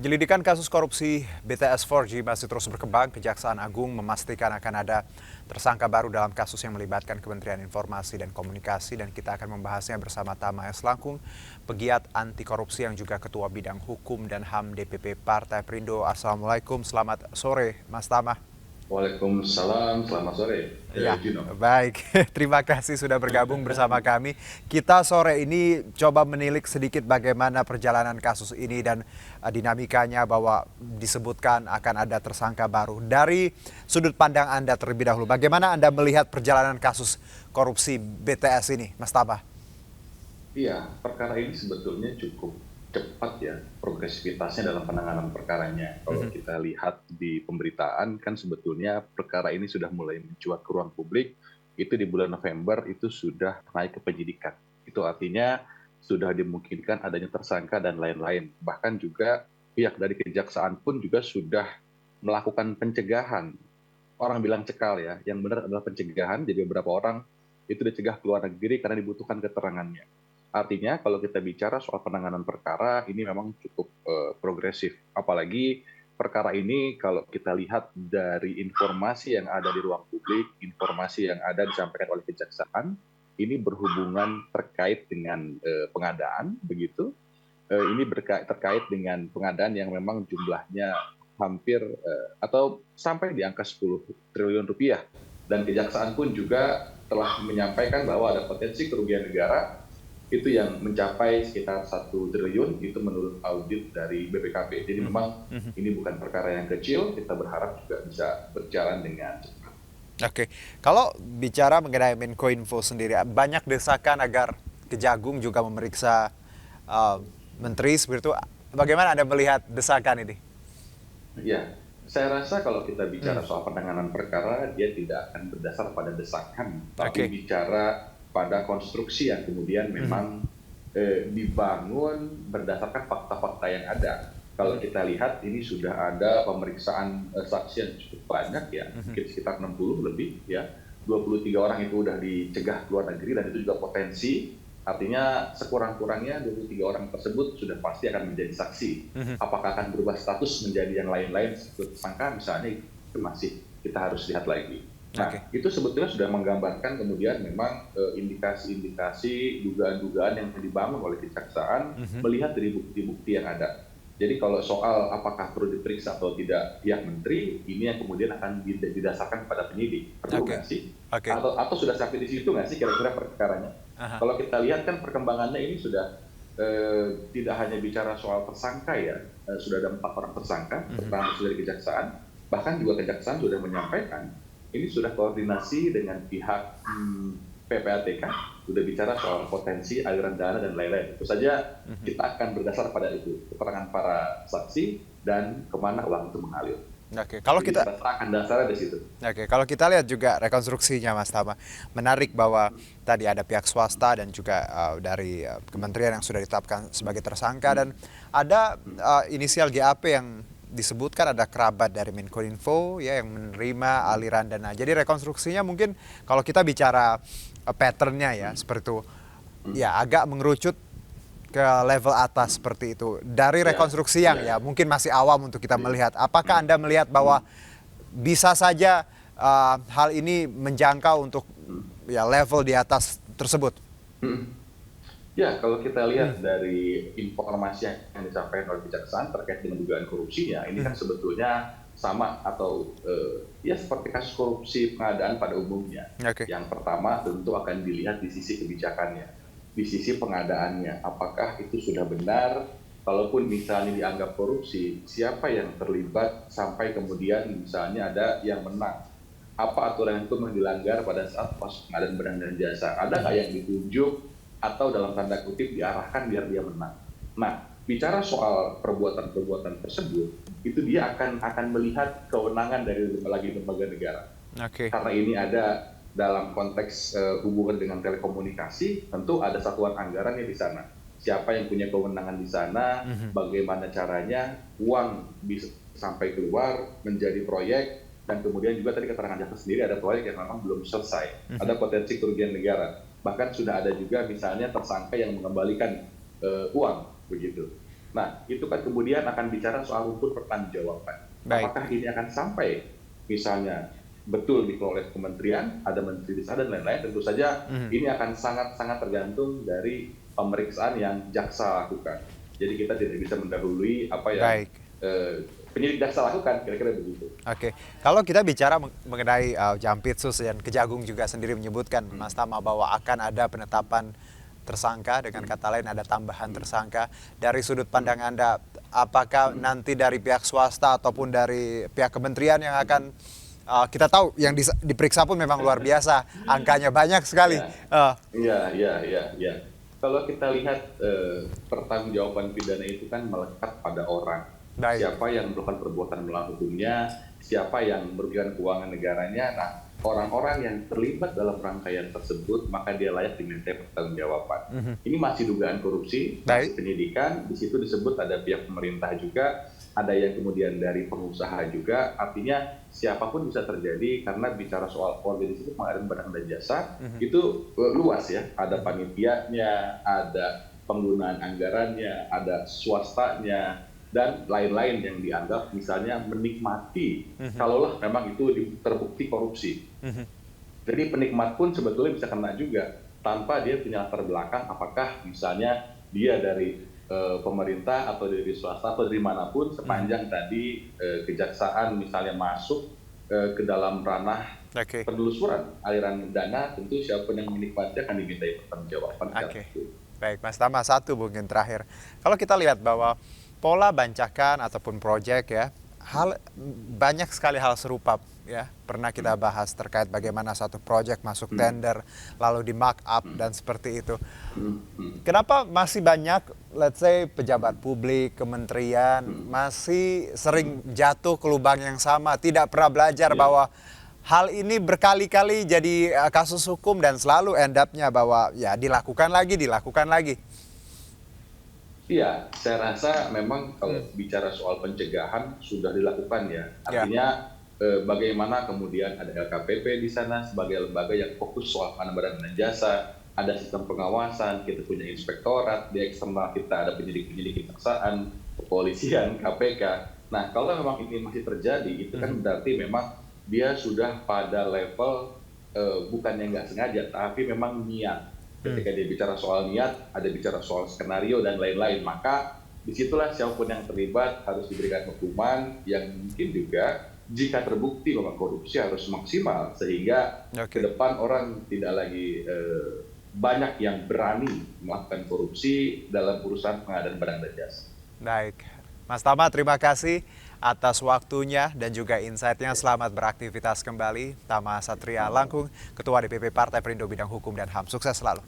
Penyelidikan kasus korupsi BTS 4G masih terus berkembang. Kejaksaan Agung memastikan akan ada tersangka baru dalam kasus yang melibatkan Kementerian Informasi dan Komunikasi, dan kita akan membahasnya bersama Tama S. Langkung, pegiat anti korupsi yang juga Ketua Bidang Hukum dan HAM DPP Partai Perindo. Assalamualaikum, selamat sore Mas Tama. Waalaikumsalam, selamat sore, Ya, Gino. baik. Terima kasih sudah bergabung bersama kami. Kita sore ini coba menilik sedikit bagaimana perjalanan kasus ini dan dinamikanya, bahwa disebutkan akan ada tersangka baru. Dari sudut pandang Anda terlebih dahulu, bagaimana Anda melihat perjalanan kasus korupsi BTS ini, Mas Tabah? Iya, perkara ini sebetulnya cukup cepat ya progresivitasnya dalam penanganan perkaranya. Kalau kita lihat di pemberitaan kan sebetulnya perkara ini sudah mulai mencuat ke ruang publik, itu di bulan November itu sudah naik ke penyidikan. Itu artinya sudah dimungkinkan adanya tersangka dan lain-lain. Bahkan juga pihak dari kejaksaan pun juga sudah melakukan pencegahan. Orang bilang cekal ya, yang benar adalah pencegahan, jadi beberapa orang itu dicegah ke luar negeri karena dibutuhkan keterangannya. Artinya kalau kita bicara soal penanganan perkara, ini memang cukup progresif. Apalagi perkara ini kalau kita lihat dari informasi yang ada di ruang publik, informasi yang ada disampaikan oleh kejaksaan, ini berhubungan terkait dengan pengadaan, begitu. Ini terkait dengan pengadaan yang memang jumlahnya hampir atau sampai di angka 10 triliun rupiah. Dan kejaksaan pun juga telah menyampaikan bahwa ada potensi kerugian negara itu yang mencapai sekitar 1 triliun, itu menurut audit dari BPKP. Jadi memang ini bukan perkara yang kecil, kita berharap juga bisa berjalan dengan cepat. Oke, kalau bicara mengenai Menkominfo sendiri, banyak desakan agar Kejagung juga memeriksa uh, menteri seperti itu. Bagaimana Anda melihat desakan ini? Ya, saya rasa kalau kita bicara soal penanganan perkara, dia tidak akan berdasar pada desakan, tapi Oke. bicara pada konstruksi yang kemudian memang dibangun berdasarkan fakta-fakta yang ada. Kalau kita lihat ini sudah ada pemeriksaan saksi yang cukup banyak ya, mungkin sekitar 60 lebih ya. 23 orang itu sudah dicegah ke luar negeri dan itu juga potensi. Artinya sekurang-kurangnya 23 orang tersebut sudah pasti akan menjadi saksi. Apakah akan berubah status menjadi yang lain-lain seperti tersangka misalnya, itu masih kita harus lihat lagi. Nah, Oke. itu sebetulnya sudah menggambarkan kemudian memang indikasi-indikasi, dugaan-dugaan yang dibangun oleh kejaksaan melihat dari bukti-bukti yang ada. Jadi kalau soal apakah perlu diperiksa atau tidak pihak menteri, ini yang kemudian akan didasarkan pada penyidik. Perlu Oke. nggak sih? Oke. Atau sudah sampai di situ nggak sih kira-kira perkaranya? Aha. Kalau kita lihat kan perkembangannya ini sudah tidak hanya bicara soal tersangka ya, sudah ada 4 orang tersangka, pertama dari kejaksaan, bahkan juga kejaksaan sudah menyampaikan ini sudah koordinasi dengan pihak PPATK, sudah bicara soal potensi aliran dana dan lain-lain. Tentu saja kita akan berdasar pada itu, keterangan para saksi dan kemana uang itu mengalir. Oke, kalau Jadi kita kita akan dasarnya di situ. kalau kita lihat juga rekonstruksinya, Mas Tama, menarik bahwa tadi ada pihak swasta dan juga dari kementerian yang sudah ditetapkan sebagai tersangka, dan ada inisial GAP yang disebutkan ada kerabat dari Menkominfo ya yang menerima aliran dana. Jadi rekonstruksinya mungkin kalau kita bicara patternnya ya seperti itu, ya agak mengerucut ke level atas seperti itu. Dari Ya, rekonstruksi yang ya ya. mungkin masih awam untuk kita melihat, apakah Anda melihat bahwa bisa saja hal ini menjangkau untuk ya level di atas tersebut? Ya, kalau kita lihat dari informasi yang disampaikan oleh kejaksaan terkait dengan dugaan korupsinya, ini kan sebetulnya sama atau ya seperti kasus korupsi pengadaan pada umumnya. Oke. Yang pertama tentu akan dilihat di sisi kebijakannya, di sisi pengadaannya. Apakah itu sudah benar? Kalaupun misalnya dianggap korupsi, siapa yang terlibat sampai kemudian misalnya ada yang menang? Apa aturan hukum yang dilanggar pada saat proses pengadaan barang dan jasa? Ada nggak yang ditunjuk atau dalam tanda kutip diarahkan biar dia menang? Nah, bicara soal perbuatan-perbuatan tersebut, itu dia akan melihat kewenangan dari lembaga negara. Oke. Karena ini ada dalam konteks hubungan dengan telekomunikasi, tentu ada satuan anggarannya di sana. Siapa yang punya kewenangan di sana, bagaimana caranya uang bisa sampai keluar menjadi proyek, dan kemudian juga tadi keterangan jaksa sendiri ada proyek yang memang belum selesai, ada potensi kerugian negara. Bahkan sudah ada juga misalnya tersangka yang mengembalikan uang, begitu. Nah, itu kan kemudian akan bicara soal unsur pertanggungjawaban. Baik. Apakah ini akan sampai misalnya betul dikelola oleh kementerian, ada menteri di sana dan lain-lain, tentu saja Mhm. ini akan sangat-sangat tergantung dari pemeriksaan yang jaksa lakukan. Jadi kita tidak bisa mendahului apa yang Baik. eh, penyidik jaksa lakukan, kira-kira begitu. Oke, kalau kita bicara mengenai Jampitsus dan Kejagung juga sendiri menyebutkan, Mas Tama, bahwa akan ada penetapan tersangka, dengan kata lain ada tambahan tersangka. Dari sudut pandang Anda, apakah nanti dari pihak swasta ataupun dari pihak kementerian yang akan, kita tahu yang diperiksa pun memang luar biasa, angkanya banyak sekali. Ya, iya, iya, iya, iya. Kalau kita lihat pertanggungjawaban pidana itu kan melekat pada orang. Baik. Siapa yang melakukan perbuatan melawan hukumnya, siapa yang merugikan keuangan negaranya. Nah, orang-orang yang terlibat dalam rangkaian tersebut, maka dia layak diminta pertanggungjawaban. Ini masih dugaan korupsi, masih Baik. penyidikan. Di situ disebut ada pihak pemerintah juga, ada yang kemudian dari pengusaha juga. Artinya siapapun bisa terjadi karena bicara soal organisasi pengadaan barang dan jasa itu luas ya. Ada panitianya, ada penggunaan anggarannya, ada swastanya, dan lain-lain yang dianggap misalnya menikmati kalaulah memang itu terbukti korupsi. Jadi penikmat pun sebetulnya bisa kena juga tanpa dia punya latar belakang apakah misalnya dia dari pemerintah atau dari swasta atau dari manapun, sepanjang tadi kejaksaan misalnya masuk ke dalam ranah Oke. penelusuran aliran dana, tentu siapa yang menikmati akan dimintai pertanggungjawaban. Oke. Baik, Mas Tama, satu mungkin terakhir. Kalau kita lihat bahwa pola bancakan ataupun proyek ya, banyak sekali hal serupa ya. Pernah kita bahas terkait bagaimana satu proyek masuk tender lalu di markup dan seperti itu. Kenapa masih banyak, let's say, pejabat publik, kementerian masih sering jatuh ke lubang yang sama, tidak pernah belajar bahwa hal ini berkali-kali jadi kasus hukum dan selalu end up-nya bahwa ya dilakukan lagi. Iya, saya rasa memang kalau bicara soal pencegahan sudah dilakukan ya. Ya. Artinya bagaimana kemudian ada LKPP di sana sebagai lembaga yang fokus soal pengadaan barang dan jasa, ada sistem pengawasan, kita punya inspektorat, di eksternal kita ada penyidik-penyidik kejaksaan, kepolisian, KPK. Nah, kalau memang ini masih terjadi, itu kan berarti memang dia sudah pada level bukannya nggak sengaja, tapi memang niat. Ketika dia bicara soal niat, ada bicara soal skenario dan lain-lain. Maka disitulah siapapun yang terlibat harus diberikan hukuman yang mungkin juga jika terbukti bahwa korupsi harus maksimal. Sehingga ke depan orang tidak lagi banyak yang berani melakukan korupsi dalam urusan pengadaan barang dan jasa. Baik, Mas Tama, terima kasih atas waktunya dan juga insight-nya. Selamat beraktivitas kembali. Tama Satria Langkung, Ketua DPP Partai Perindo Bidang Hukum dan HAM. Sukses selalu.